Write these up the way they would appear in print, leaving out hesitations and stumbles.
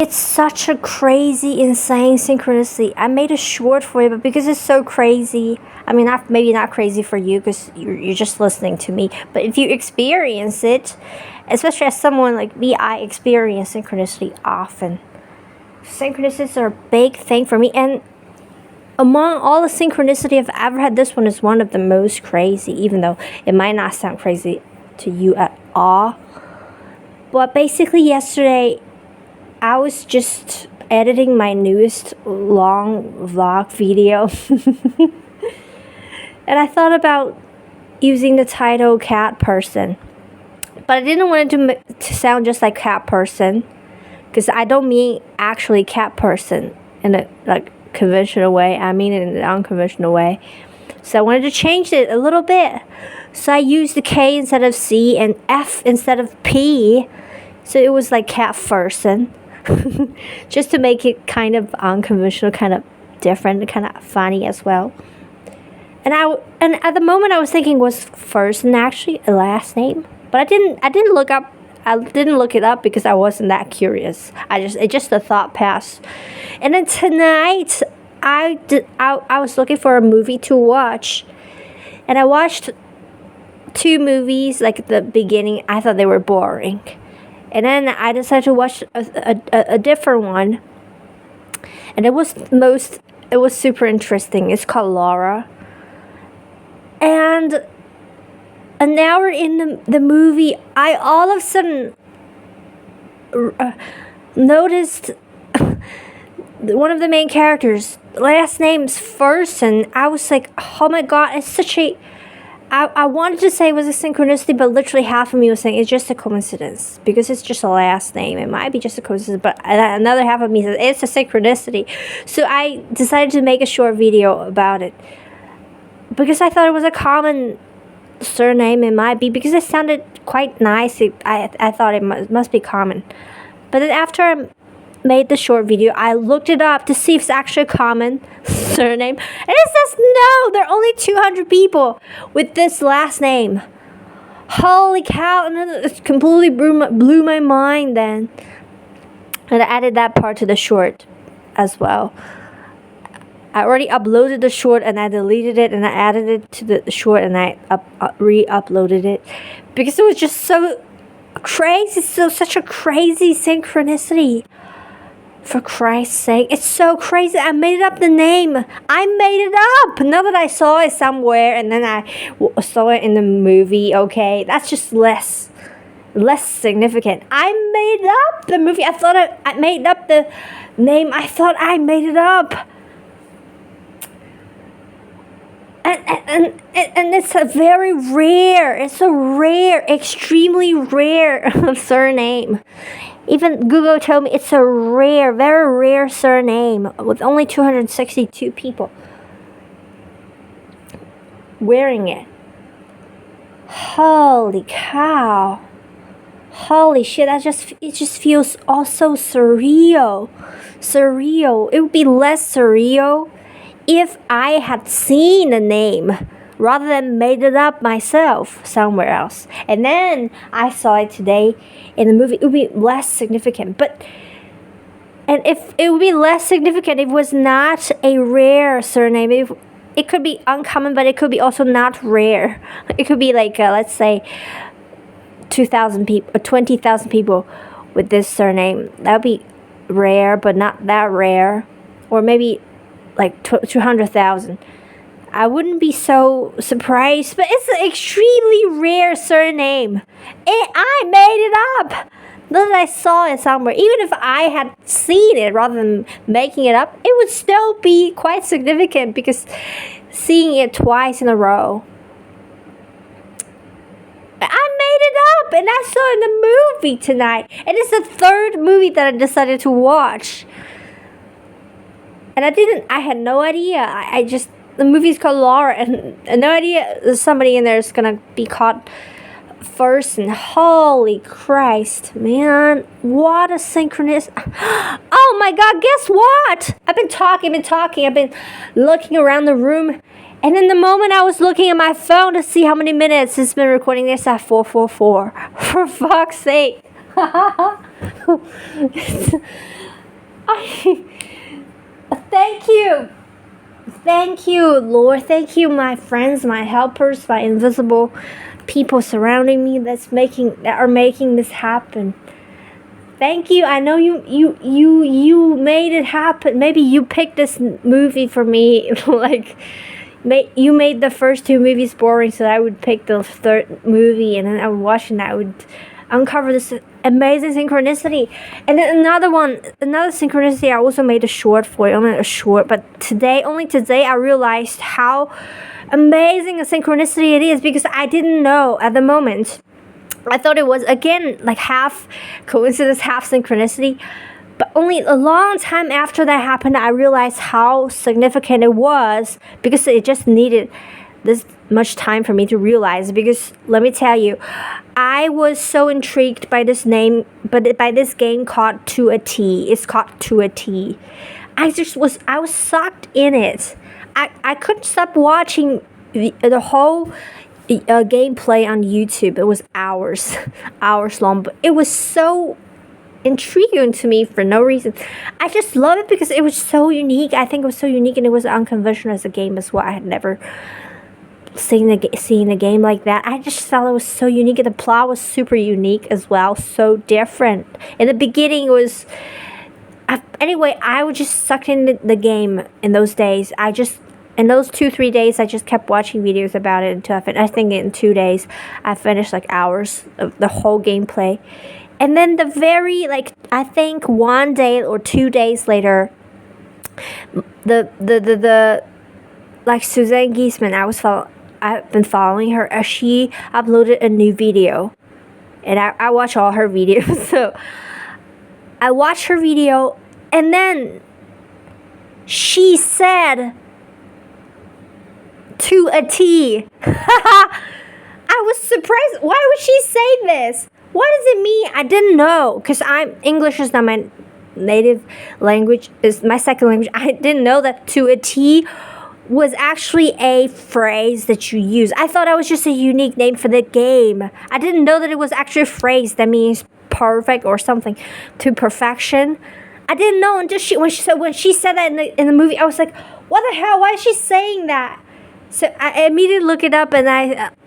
It's such a crazy, insane synchronicity. I made a short for it, but because it's so crazy, I mean, maybe not crazy for you because you're just listening to me, but if you experience it, especially as someone like me, I experience synchronicity often. Synchronicities are a big thing for me, and among all the synchronicity I've ever had, this one is one of the most crazy, even though it might not sound crazy to you at all. But basically yesterday, I was just editing my newest long vlog video and I thought about using the title cat person, but I didn't want it to sound just like cat person, because I don't mean actually cat person in a like conventional way. I mean it in an unconventional way. So I wanted to change it a little bit. So I used the K instead of C and F instead of P. So it was like cat person. Just to make it kind of unconventional, kind of different, kind of funny as well. And at the moment I was thinking, was first and actually a last name, but I didn't look it up because I wasn't that curious. It just a thought passed. And then tonight I was looking for a movie to watch, and I watched 2 movies. Like at the beginning, I thought they were boring. And then I decided to watch a different one, and it was super interesting. It's called Laura, and an hour in the movie, I all of a sudden noticed one of the main characters' last name's first, and I was like, oh my god, it's such a... I wanted to say it was a synchronicity, but literally half of me was saying it's just a coincidence because it's just a last name. It might be just a coincidence, but another half of me says it's a synchronicity. So I decided to make a short video about it because I thought it was a common surname. It might be because it sounded quite nice. I thought it must be common. But then after I made the short video, I looked it up to see if it's actually a common surname, and it says no, there are only 200 people with this last name. Holy cow. And it completely blew my mind then, and I added that part to the short as well. I already uploaded the short and I deleted it, and I added it to the short and I re-uploaded it because it was just so crazy. Such a crazy synchronicity. For Christ's sake, it's so crazy. I made up the name. I made it up. Not that I saw it somewhere and then I saw it in the movie. Okay, that's just less significant. I made up the movie. I thought I made up the name. I thought I made it up. And it's a very rare. It's a rare, extremely rare surname. Even Google told me it's a rare, very rare surname with only 262 people wearing it. Holy cow. Holy shit, it just feels also surreal. Surreal. It would be less surreal if I had seen the name rather than made it up myself somewhere else. And then I saw it today in the movie. It would be less significant. And if it would be less significant, it was not a rare surname. It could be uncommon, but it could be also not rare. It could be like, let's say, 2,000 people, 20,000 people with this surname. That would be rare, but not that rare. Or maybe like 200,000. I wouldn't be so surprised, but it's an extremely rare surname. I made it up. Not that I saw it somewhere. Even if I had seen it rather than making it up, it would still be quite significant because seeing it twice in a row. I made it up, and I saw it in the movie tonight. And it's the 3rd movie that I decided to watch. And I had no idea. The movie's called Laura, and no idea somebody in there is gonna be caught first. And holy Christ, man, what a synchronicity. Oh my god, guess what? I've been talking, I've been looking around the room, and in the moment I was looking at my phone to see how many minutes it's been recording. This at 444. For fuck's sake. I, thank you. Thank you, Lord. Thank you, my friends, my helpers, my invisible people surrounding me that are making this happen. Thank you. I know you made it happen. Maybe you picked this movie for me. Like, you made the first two movies boring, so that I would pick the third movie, and then I would watch, and I would uncover this amazing synchronicity. And then another synchronicity I also made a short for, only a short, but only today I realized how amazing a synchronicity it is, because I didn't know at the moment. I thought it was, again, like half coincidence, half synchronicity. But only a long time after that happened, I realized how significant it was, because it just needed this much time for me to realize. Because let me tell you, I was so intrigued by this name, by this game called To a T. It's called To a T. I was sucked in it. I couldn't stop watching the whole gameplay on YouTube. It was hours long, but it was so intriguing to me for no reason. I just love it because it was so unique. I think it was so unique, and it was unconventional as a game as well. I had never seen a game like that. I just felt it was so unique, and the plot was super unique as well, so different. In the beginning, it was anyway, I was just sucked in the game in those days. In those 2-3 days, I just kept watching videos about it until I think in 2 days, I finished like hours of the whole gameplay. And then I think 1 day or 2 days later, the like Suzanne Giesman, I've been following her, as she uploaded a new video, and I watch all her videos. So I watched her video, and then she said To a T. I was surprised. Why would she say this? What does it mean? I didn't know, because English is not my native language, is my second language. I didn't know that To a T was actually a phrase that you use. I thought it was just a unique name for the game. I didn't know that it was actually a phrase that means perfect or something, to perfection. I didn't know until when she said that in the movie. I was like, what the hell? Why is she saying that? So I immediately looked it up, and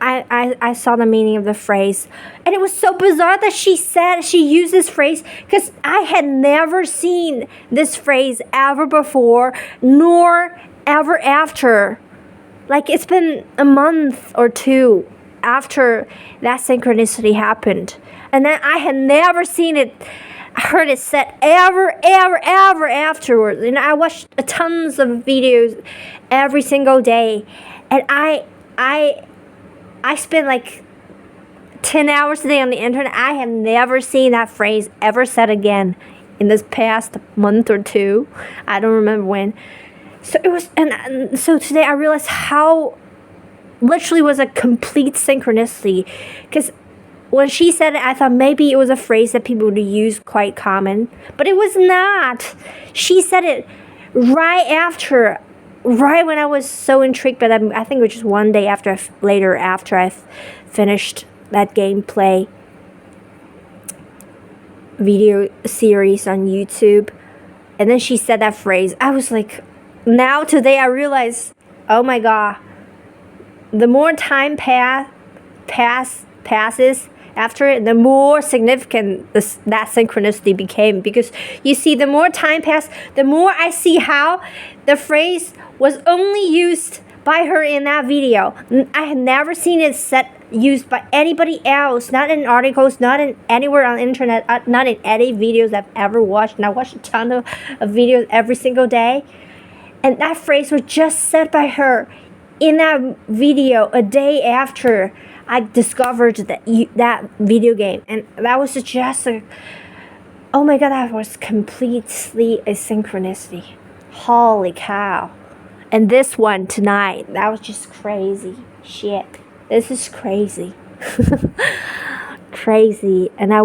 I saw the meaning of the phrase. And it was so bizarre that she used this phrase, because I had never seen this phrase ever before, nor ever after. Like, it's been a month or two after that synchronicity happened. And then I had never heard it said ever afterwards. And I watched tons of videos every single day. And I spent like 10 hours a day on the internet. I have never seen that phrase ever said again in this past month or two. I don't remember when. So it was, and so today I realized how literally was a complete synchronicity. Because when she said it, I thought maybe it was a phrase that people would use quite common, but it was not. She said it right when I was so intrigued by that. I think it was just 1 day after I finished that gameplay video series on YouTube, and then she said that phrase. I was like, now today I realize, oh my god, the more time passes after it, the more significant that synchronicity became. Because you see, the more time passed, the more I see how the phrase was only used by her in that video. I had never seen it used by anybody else, not in articles, not in anywhere on the internet, not in any videos I've ever watched. And I watched a ton of videos every single day. And that phrase was just said by her in that video a day after I discovered that video game. And that was just oh my god, that was completely a synchronicity. Holy cow. And this one tonight, that was just crazy shit. This is crazy. Crazy. And I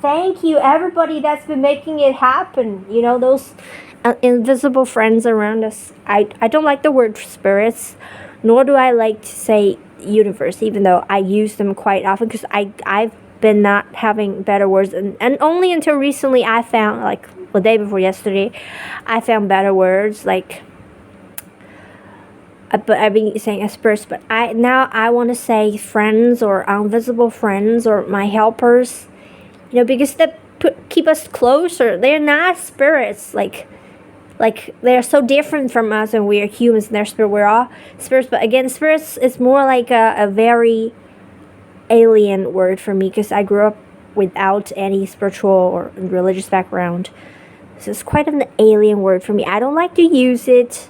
thank you, everybody that's been making it happen. You know, those invisible friends around us. I don't like the word spirits, nor do I like to say universe, even though I use them quite often, because I've been not having better words, and only until recently I found, like the day before yesterday, I found better words, like, but I've been saying asperse, but I want to say friends or invisible friends or my helpers, because they keep us closer. They're not spirits, like they're so different from us, and we are humans and they're spirit. We're all spirits, but again, spirits is more like a very alien word for me, because I grew up without any spiritual or religious background. So it's quite an alien word for me. I don't like to use it.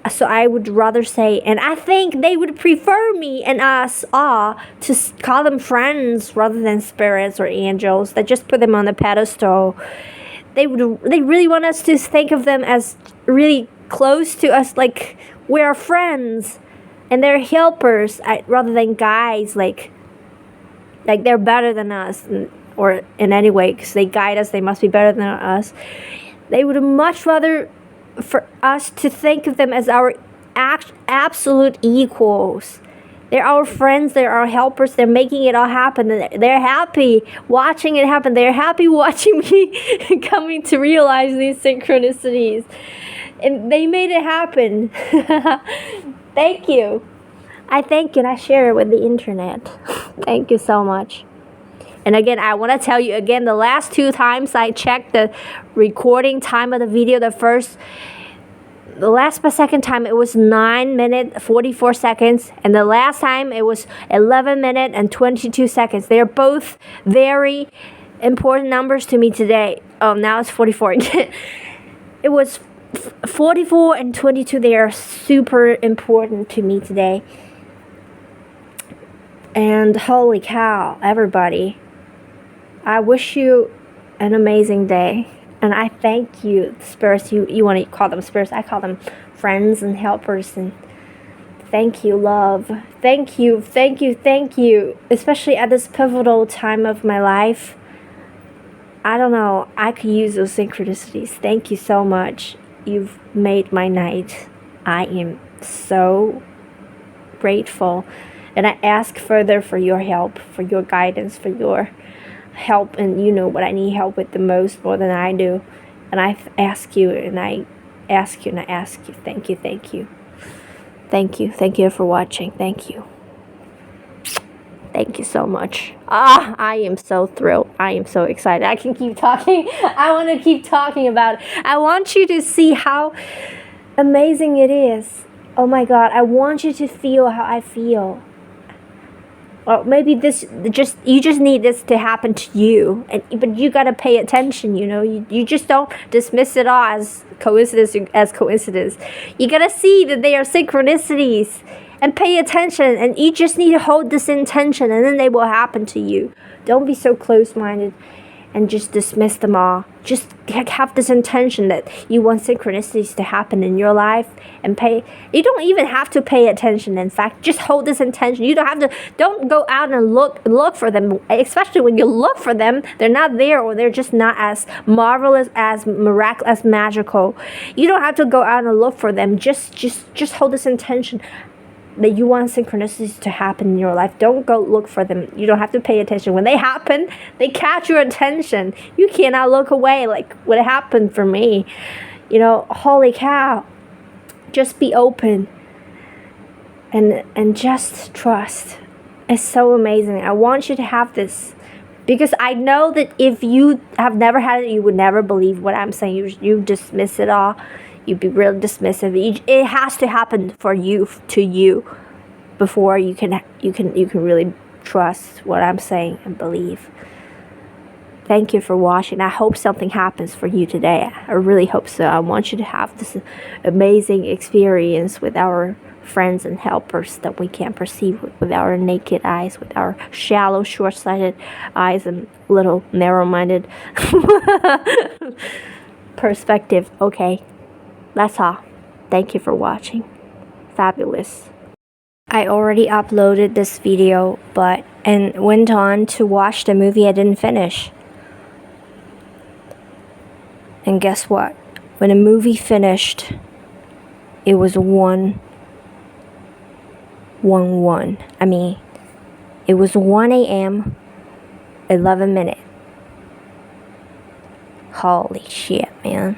So I would rather say, and I think they would prefer me and us all to call them friends rather than spirits or angels that just put them on the pedestal. They really want us to think of them as really close to us, like we're friends and they're helpers, rather than guides, like they're better than us, or in any way, because they guide us, they must be better than us. They would much rather for us to think of them as our absolute equals. They're our friends, they're our helpers, they're making it all happen. They're happy watching it happen. They're happy watching me coming to realize these synchronicities. And they made it happen. Thank you. I thank you, and I share it with the internet. Thank you so much. And again, I want to tell you again, the last 2 times I checked the recording time of the video, the last but second time it was 9 minutes 44 seconds, and the last time it was 11 minutes and 22 seconds. They are both very important numbers to me today. Oh, now it's 44. It was 44 and 22. They are super important to me today. And holy cow, everybody, I wish you an amazing day. And I thank you, spirits. You want to call them spirits. I call them friends and helpers. And thank you, love. Thank you, thank you, thank you. Especially at this pivotal time of my life. I don't know. I could use those synchronicities. Thank you so much. You've made my night. I am so grateful. And I ask further for your help, for your guidance, for your help, and you know what I need help with the most, more than I do. And I ask you, and I ask you, and I ask you. Thank you, thank you. Thank you. Thank you for watching. Thank you. Thank you so much. I am so thrilled. I am so excited. I can keep talking. I want to keep talking about it. I want you to see how amazing it is. Oh my God. I want you to feel how I feel. Or maybe you just need this to happen to you, but you gotta pay attention. You just don't dismiss it all as coincidence. You gotta see that they are synchronicities and pay attention. And you just need to hold this intention, and then they will happen to you. Don't be so close-minded and just dismiss them all. Just have this intention that you want synchronicities to happen in your life, and you don't even have to pay attention. In fact, just hold this intention. You don't go out and look for them, especially when you look for them, they're not there, or they're just not as marvelous, as miraculous, as magical. You don't have to go out and look for them. Just hold this intention that you want synchronicities to happen in your life. Don't go look for them. You don't have to pay attention. When they happen, they catch your attention. You cannot look away, like what happened for me. Holy cow. Just be open and just trust. It's so amazing. I want you to have this, because I know that if you have never had it, you would never believe what I'm saying. You dismiss it all. You'd be real dismissive. It has to happen for you, to you, before you can really trust what I'm saying and believe. Thank you for watching. I hope something happens for you today. I really hope so. I want you to have this amazing experience with our friends and helpers that we can't perceive with our naked eyes, with our shallow, short-sighted eyes and little narrow-minded perspective. Okay. That's all. Thank you for watching. Fabulous. I already uploaded this video, and went on to watch the movie I didn't finish. And guess what? When the movie finished, it was 1:11. I mean, it was 1 a.m. 11 minutes. Holy shit, man.